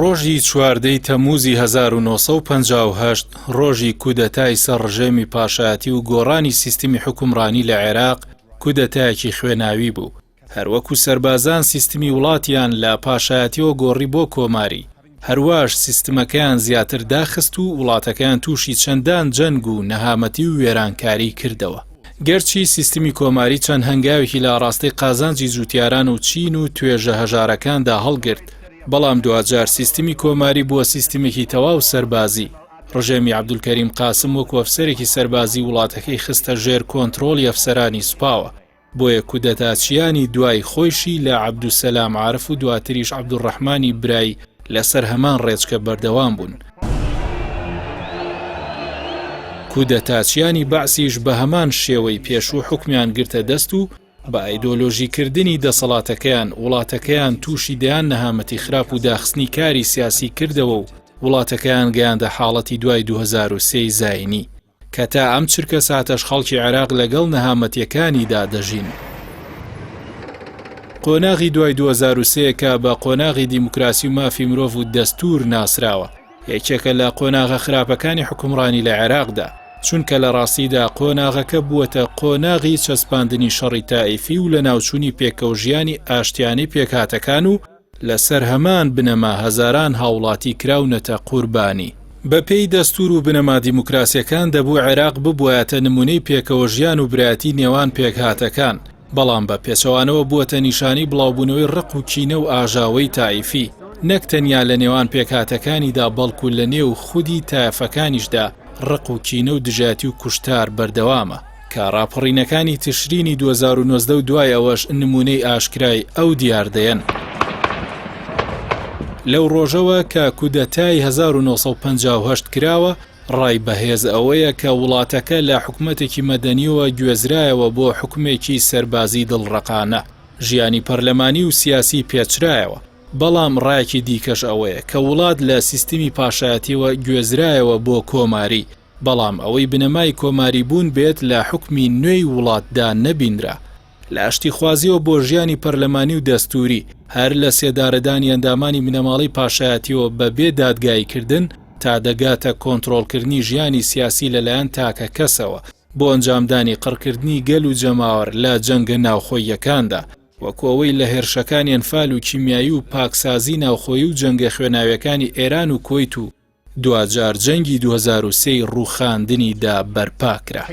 ڕۆژی چواردەی تەمووزی 1958 ڕۆژی کودەتای سەر ڕژێمی پاشایەتی و گۆڕانی سیستمی حکومڕانی لە عێراق کودەتایەکی خوێناوی بوو. هەروەکو سەربازان سیستمی وڵاتیان لە پاشایەتیەوە گۆڕی بۆ کۆماری. هەروەش سیستمەکەیان زیاتر داخست و وڵاتەکەیان تووشی چەندان جەنگ و نەهامەتی و وێرانکاری کردەوە. گەرچی سیستمی کۆماری چەند هەنگاوێکی لە ڕاستی قازانجی جوتیاران و چین و توێژە هەژارەکاندا هەڵگرت، بەڵام دوجار سیستمی کۆماری بووە سیستمێکی تەواو سەربازی. ڕژێمی عەبدولکەریم قاسم وەکو ئەفسەرێکی سەربازی وڵاتەکەی خستە ژێر کۆنتڕۆڵی ئەفسەرانی سوپاوە، بۆیە کودەتاچیانی دوای خۆیشی لە عەبدولسەلام عارف و دواتریش عەبدوڕەحمانی برای لەسەر هەمان ڕێچکە بەردەوام بوون. کودەتاچیانی بەعسیش بە هەمان شێوەی پێشوو حکمیان گرتە دەست و بە ئایدۆلۆژیکردنی دەسەڵاتەکەیان وڵاتەکەیان تووشی دەیان نەهامەتی خراپ و داخستنی کاری سیاسی کردەوە و وڵاتەکەیان گەیاندە حاڵەتی دوای 2003 زاینی کە تا ئەم چرکە ساتەش خەڵکی عێراق لەگەڵ نەهامەتیەکانیدا دەژین. قۆناغی دوای 2003 کە بە قۆناغی دیموکراسی و مافی مرۆڤ و دەستور ناسراوە، یەکێکە لە قۆناغە خراپەکانی حکومڕانی لە عێراقدا، چونکە لە ڕاستیدا قۆناغەکە بووەتە قۆناغی چەسپاندنی شەڕی تائیفی و لە ناوچوونی پێکەوژیانی ئاشتیانی پێکهاتەکان و لەسەر هەمان بنەما هەزاران هاوڵاتی کراونەتە قوربانی. بەپێی دەستور و بنەما دیموکراسیەکان دەبوو عێراق ببوایەتە نمونەی پێکەوەژیان و برایەتی نێوان پێکهاتەکان، بەڵام بە پێچەوانەوە بووەتە نیشانی بڵاوبوونەوەی ڕق و کینە و ئاژاوەی تائیفی، نەک تەنیا لە نێوان پێکهاتەکانیدا بەڵکو لە نێو خودی تایەفەکانیشدا ڕق و کینە و دژاتی و کوشتار بەردەوامە کە ڕاپەڕینەکانی تشرینی 2019 و دوای ئەوەش نمونەی ئاشکرای ئەو دیاردەیەن. لەو ڕۆژەوە کە کودەتای 1958 کراوە، ڕای بەهێز ئەوەیە کە وڵاتەکە لە حکومەتێکی مەدەنیەوە گوێزرایەوە بۆ حکومێکی سەربازی دڵڕەقانە، ژیانی پەرلەمانی و سیاسی پێچرایەوە. بەڵام ڕایەکی دیکەش ئەوەیە کە وڵات لە سیستمی پاشایەتیەوە گوێزرایەوە بۆ کۆماری، بەڵام ئەوەی بنەمای کۆماری بوون بێت لە حکمی نوێی وڵاتدا نەبینرا. لە ئاشتی خوازیەوە بۆ ژیانی پەرلەمانی و دەستوری هەر لە سێدارەدانی ئەندامانی بنەماڵی پاشایەتیەوە بەبێ دادگاییکردن تا دەگاتە کۆنتڕۆڵکردنی ژیانی سیاسی لەلایەن تاکە کەسەوە بۆ ئەنجامدانی قڕکردنی گەل و جەماوەر لە جەنگە ناوخۆییەکاندا، وەکو ئەوەی لە هێرشەکانی ئەنفال و کیمیایی و پاکسازی ناوخۆیی و جەنگە خوێناویەکانی ئێران و کۆیت و دوجار جەنگی 2003 ڕووخاندنیدا بەرپا کرا.